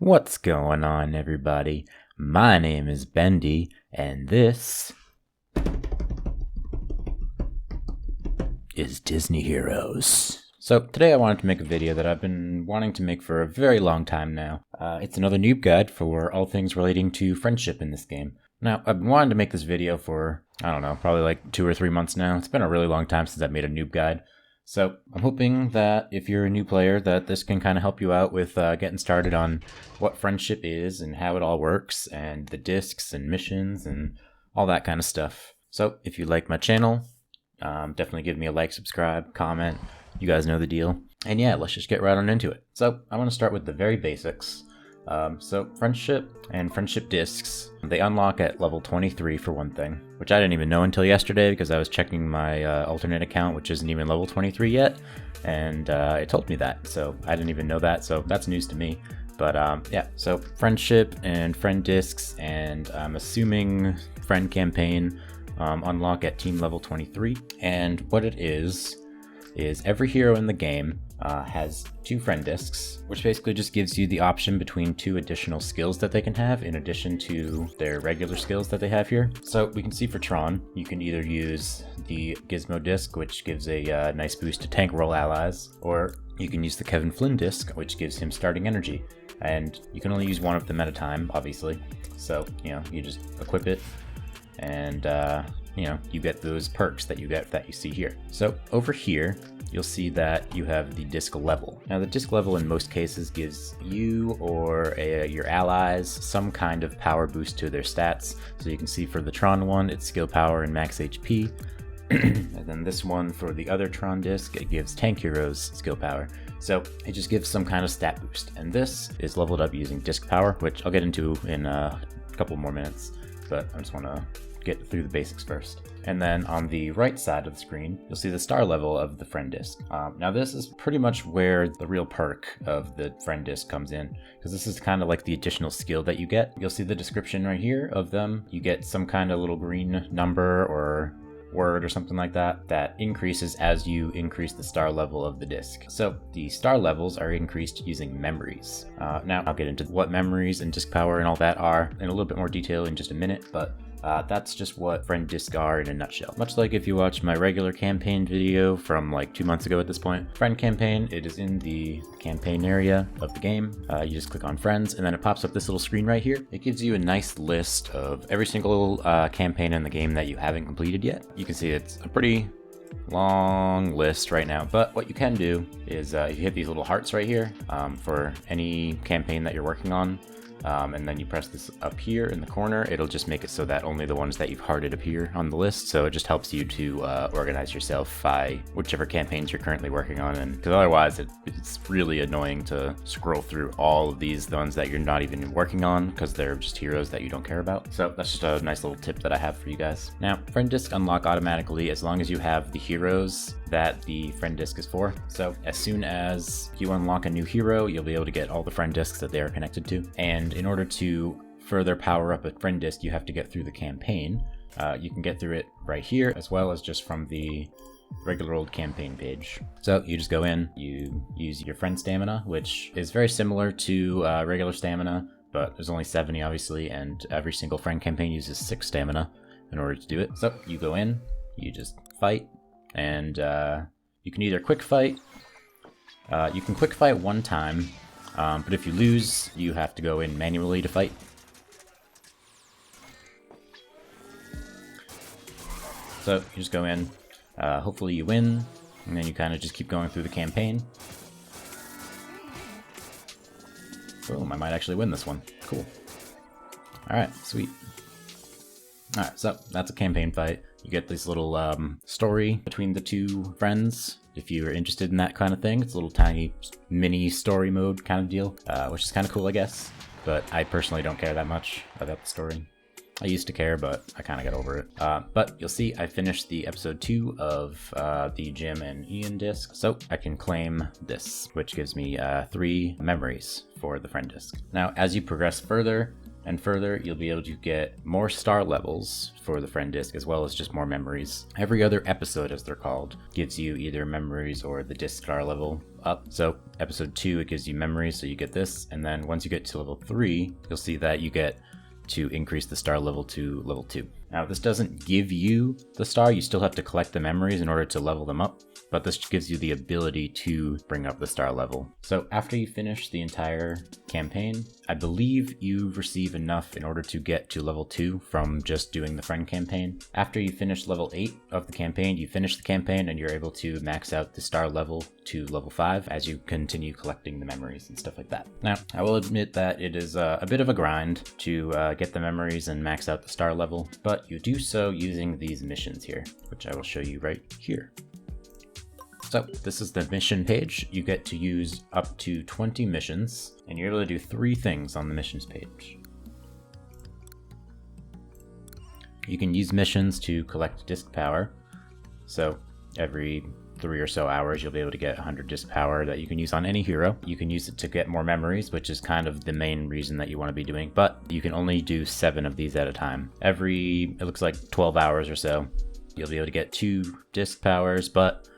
What's going on, everybody? My name is Bendy, and this is Disney Heroes. So today I wanted to make a video that I've been wanting to make for a very long time now. It's another noob guide for all things relating to friendship in this game. Now, I've been wanting to make this video for, I don't know, probably like 2 or 3 months now. It's been a really long time since I've made a noob guide. So I'm hoping that if you're a new player that this can kind of help you out with getting started on what friendship is and how it all works and the discs and missions and all that kind of stuff. So if you like my channel, definitely give me a like, subscribe, comment. You guys know the deal. And yeah, let's just get right on into it. So I want to start with the very basics. So friendship and friendship discs, they unlock at level 23 for one thing, which I didn't even know until yesterday because I was checking my alternate account, which isn't even level 23 yet, and it told me that, so I didn't even know that, so that's news to me. But yeah, so friendship and friend discs, and I'm assuming friend campaign unlock at team level 23, and what it is every hero in the game has 2 friend discs, which basically just gives you the option between 2 additional skills that they can have in addition to their regular skills that they have here. So we can see for Tron, you can either use the Gizmo disc, which gives a nice boost to tank roll allies, or you can use the Kevin Flynn disc, which gives him starting energy. And you can only use one of them at a time, obviously. So, you just equip it and you get those perks that you see here. So over here, you'll see that you have the disc level. Now the disc level in most cases gives you or your allies some kind of power boost to their stats. So you can see for the Tron one, it's skill power and max HP. And then this one for the other Tron disc, it gives tank heroes skill power. So it just gives some kind of stat boost. And this is leveled up using disc power, which I'll get into in a couple more minutes, but I just want to get through the basics first. And then on the right side of the screen, you'll see the star level of the friend disc. Now this is pretty much where the real perk of the friend disc comes in, because this is kind of like the additional skill that you get. You'll see the description right here of them. You get some kind of little green number or word or something like that increases as you increase the star level of the disc. So the star levels are increased using memories. Now I'll get into what memories and disc power and all that are in a little bit more detail in just a minute, but that's just what friend discs are in a nutshell. Much like if you watch my regular campaign video from like 2 months ago at this point. Friend campaign, it is in the campaign area of the game. You just click on friends and then it pops up this little screen right here. It gives you a nice list of every single campaign in the game that you haven't completed yet. You can see it's a pretty long list right now, but what you can do is if you hit these little hearts right here for any campaign that you're working on, and then you press this up here in the corner, it'll just make it so that only the ones that you've hearted appear on the list. So it just helps you to organize yourself by whichever campaigns you're currently working on, and because otherwise it's really annoying to scroll through all of these, the ones that you're not even working on, because they're just heroes that you don't care about. So that's just a nice little tip that I have for you guys. Now, friend disc unlock automatically as long as you have the heroes that the friend disc is for. So as soon as you unlock a new hero, you'll be able to get all the friend discs that they are connected to. And in order to further power up a friend disc, you have to get through the campaign. You can get through it right here, as well as just from the regular old campaign page. So you just go in, you use your friend stamina, which is very similar to regular stamina, but there's only 70 obviously, and every single friend campaign uses 6 stamina in order to do it. So you go in, you just fight, and you can either quick fight, you can quick fight one time, but if you lose, you have to go in manually to fight. So you just go in, hopefully you win, and then you kind of just keep going through the campaign. Boom, I might actually win this one. Cool. Alright, sweet. Alright, so that's a campaign fight. You get this little story between the 2 friends. If you're interested in that kind of thing, it's a little tiny mini story mode kind of deal, which is kind of cool, I guess. But I personally don't care that much about the story. I used to care, but I kind of got over it. But you'll see I finished the episode 2 of the Jim and Ian disc, so I can claim this, which gives me 3 memories for the friend disc. Now, as you progress further, And further, you'll be able to get more star levels for the friend disc, as well as just more memories. Every other episode, as they're called, gives you either memories or the disc star level up. So episode 2, it gives you memories, so you get this. And then once you get to level 3, you'll see that you get to increase the star level to level 2. Now, this doesn't give you the star. You still have to collect the memories in order to level them up, but this gives you the ability to bring up the star level. So after you finish the entire campaign, I believe you receive enough in order to get to level 2 from just doing the friend campaign. After you finish level 8 of the campaign, you finish the campaign and you're able to max out the star level to level 5 as you continue collecting the memories and stuff like that. Now, I will admit that it is a bit of a grind to get the memories and max out the star level, but you do so using these missions here, which I will show you right here. So this is the mission page. You get to use up to 20 missions, and you're able to do 3 things on the missions page. You can use missions to collect disc power. So every 3 or so hours, you'll be able to get 100 disc power that you can use on any hero. You can use it to get more memories, which is kind of the main reason that you want to be doing, but you can only do 7 of these at a time. Every, it looks like 12 hours or so, you'll be able to get 2 disc powers, but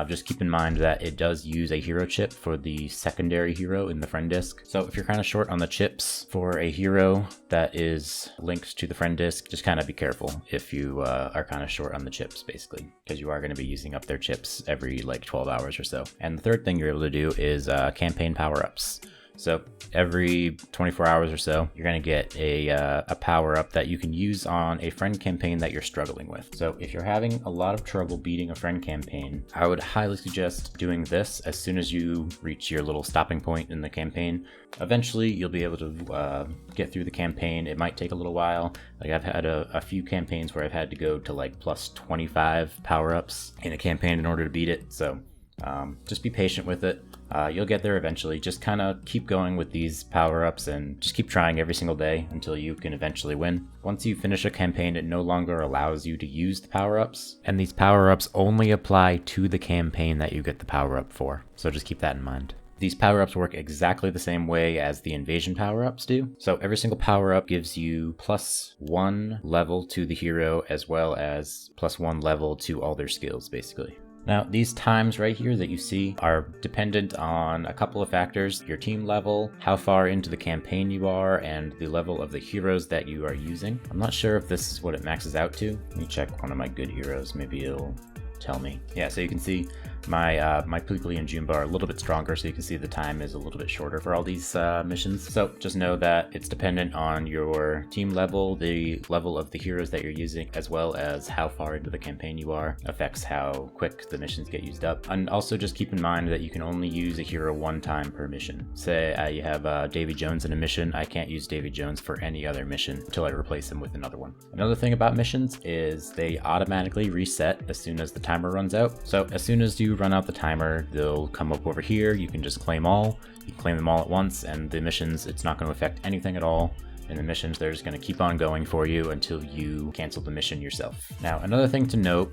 just keep in mind that it does use a hero chip for the secondary hero in the friend disc. So if you're kind of short on the chips for a hero that is linked to the friend disc, just kind of be careful if you are kind of short on the chips, basically, because you are going to be using up their chips every like 12 hours or so. And the third thing you're able to do is campaign power-ups. So every 24 hours or so, you're going to get a power-up that you can use on a friend campaign that you're struggling with. So if you're having a lot of trouble beating a friend campaign, I would highly suggest doing this as soon as you reach your little stopping point in the campaign. Eventually, you'll be able to get through the campaign. It might take a little while. Like I've had a few campaigns where I've had to go to like plus 25 power-ups in a campaign in order to beat it. So just be patient with it. You'll get there eventually. Just kind of keep going with these power-ups and just keep trying every single day until you can eventually win. Once you finish a campaign, it no longer allows you to use the power-ups, and these power-ups only apply to the campaign that you get the power-up for. So just keep that in mind. These power-ups work exactly the same way as the invasion power-ups do. So every single power-up gives you +1 level to the hero, as well as +1 level to all their skills, basically. Now, these times right here that you see are dependent on a couple of factors: your team level, how far into the campaign you are, and the level of the heroes that you are using. I'm not sure if this is what it maxes out to. Let me check one of my good heroes. Maybe it'll tell me. Yeah, so you can see my Pleakley and Juneba are a little bit stronger, so you can see the time is a little bit shorter for all these missions. So just know that it's dependent on your team level, the level of the heroes that you're using, as well as how far into the campaign you are, affects how quick the missions get used up. And also just keep in mind that you can only use a hero 1 time per mission. Say you have Davy Jones in a mission, I can't use Davy Jones for any other mission until I replace him with another one. Another thing about missions is they automatically reset as soon as the timer runs out. So as soon as you run out the timer, they'll come up over here. You can just claim all. You can claim them all at once, and the missions, it's not going to affect anything at all. In the missions, they're just going to keep on going for you until you cancel the mission yourself. Now, another thing to note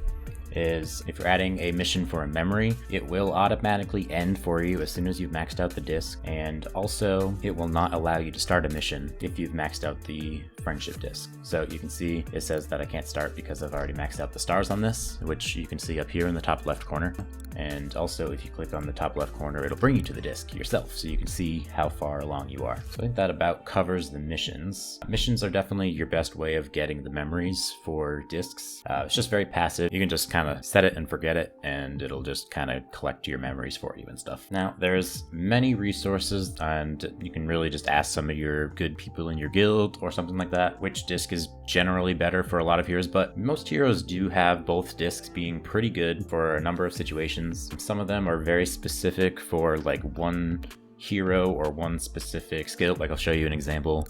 is if you're adding a mission for a memory, it will automatically end for you as soon as you've maxed out the disc, and also it will not allow you to start a mission if you've maxed out the friendship disc. So you can see it says that I can't start because I've already maxed out the stars on this, which you can see up here in the top left corner. And also if you click on the top left corner, it'll bring you to the disc yourself, so you can see how far along you are. So I think that about covers the missions. Missions are definitely your best way of getting the memories for discs. It's just very passive. You can just kind of set it and forget it, and it'll just kind of collect your memories for you and stuff. Now, there's many resources, and you can really just ask some of your good people in your guild or something like that which disc is generally better for a lot of heroes, but most heroes do have both discs being pretty good for a number of situations. Some of them are very specific for like one hero or one specific skill. Like I'll show you an example.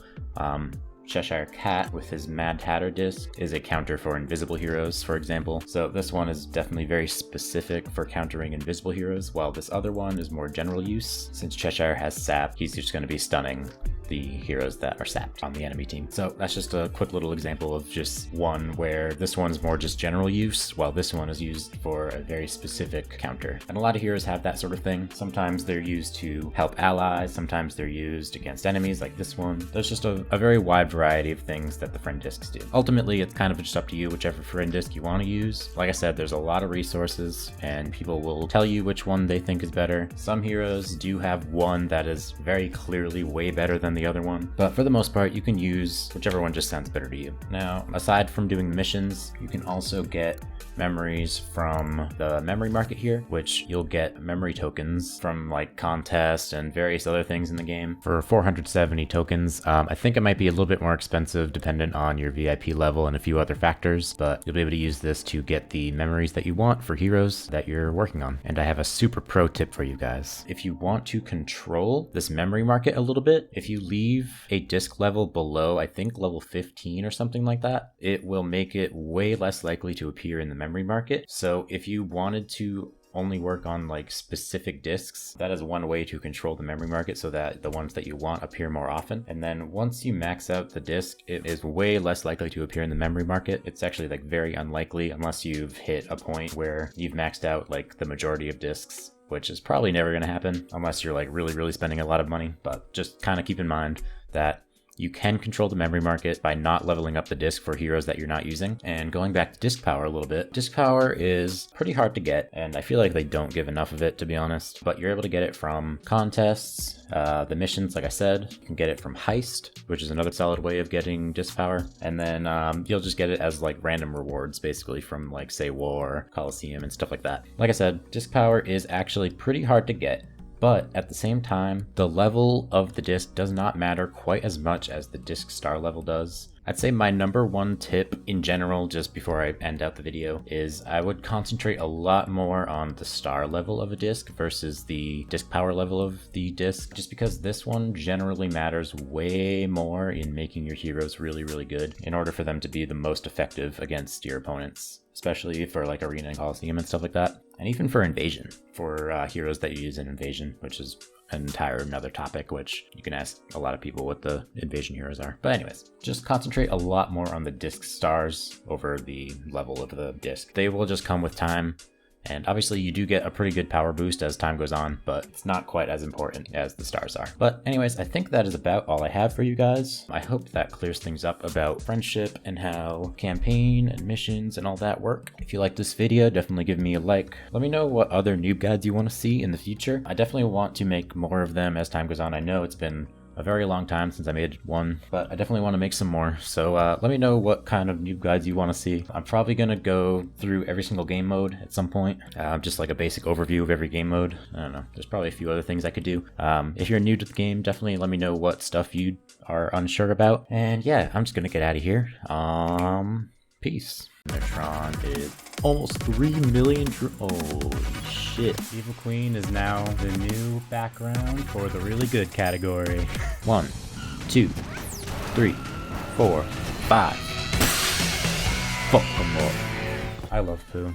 Cheshire Cat with his Mad Hatter disc is a counter for invisible heroes, for example. So this one is definitely very specific for countering invisible heroes, while this other one is more general use. Since Cheshire has sap, he's just going to be stunning the heroes that are sapped on the enemy team. So that's just a quick little example of just one where this one's more just general use, while this one is used for a very specific counter. And a lot of heroes have that sort of thing. Sometimes they're used to help allies, sometimes they're used against enemies like this one. There's just a very wide variety of things that the friend discs do. Ultimately, it's kind of just up to you, whichever friend disc you want to use. Like I said, there's a lot of resources and people will tell you which one they think is better. Some heroes do have one that is very clearly way better than the other one, but for the most part, you can use whichever one just sounds better to you. Now, aside from doing the missions, you can also get memories from the memory market here, which you'll get memory tokens from like contests and various other things in the game for 470 tokens. I think it might be a little bit more expensive dependent on your VIP level and a few other factors, but you'll be able to use this to get the memories that you want for heroes that you're working on. And I have a super pro tip for you guys. If you want to control this memory market a little bit, if you leave a disc level below, I think level 15 or something like that, it will make it way less likely to appear in the memory market. So if you wanted to only work on like specific discs, that is one way to control the memory market so that the ones that you want appear more often. And then once you max out the disc, it is way less likely to appear in the memory market. It's actually like very unlikely unless you've hit a point where you've maxed out like the majority of discs, which is probably never going to happen unless you're like really spending a lot of money. But just kind of keep in mind that you can control the memory market by not leveling up the disc for heroes that you're not using. And going back to disc power a little bit, disc power is pretty hard to get, and I feel like they don't give enough of it, to be honest. But you're able to get it from contests, the missions, like I said. You can get it from Heist, which is another solid way of getting disc power. And then you'll just get it as like random rewards, basically from like, say, War, Coliseum, and stuff like that. Like I said, disc power is actually pretty hard to get. But at the same time, the level of the disc does not matter quite as much as the disc star level does. I'd say my number one tip in general, just before I end out the video, is I would concentrate a lot more on the star level of a disc versus the disc power level of the disc, just because this one generally matters way more in making your heroes really good in order for them to be the most effective against your opponents, especially for like Arena and Coliseum and stuff like that. And even for Invasion, for heroes that you use in Invasion, which is an entire another topic, which you can ask a lot of people what the Invasion heroes are. But anyways, just concentrate a lot more on the disc stars over the level of the disc. They will just come with time. And obviously you do get a pretty good power boost as time goes on, but it's not quite as important as the stars are. But anyways, I think that is about all I have for you guys. I hope that clears things up about friendship and how campaign and missions and all that work. If you like this video, definitely give me a like. Let me know what other noob guides you want to see in the future. I definitely want to make more of them as time goes on. I know it's been a very long time since I made one, but I definitely want to make some more. So let me know what kind of noob guides you want to see. I'm probably going to go through every single game mode at some point, just like a basic overview of every game mode. I don't know, there's probably a few other things I could do. If you're new to the game, definitely let me know what stuff you are unsure about. And yeah, I'm just going to get out of here. Peace. Neutron is almost 3 million. Holy shit. Evil Queen is now the new background for the really good category. 1, 2, 3, 4, 5. Fuck them all. I love poo.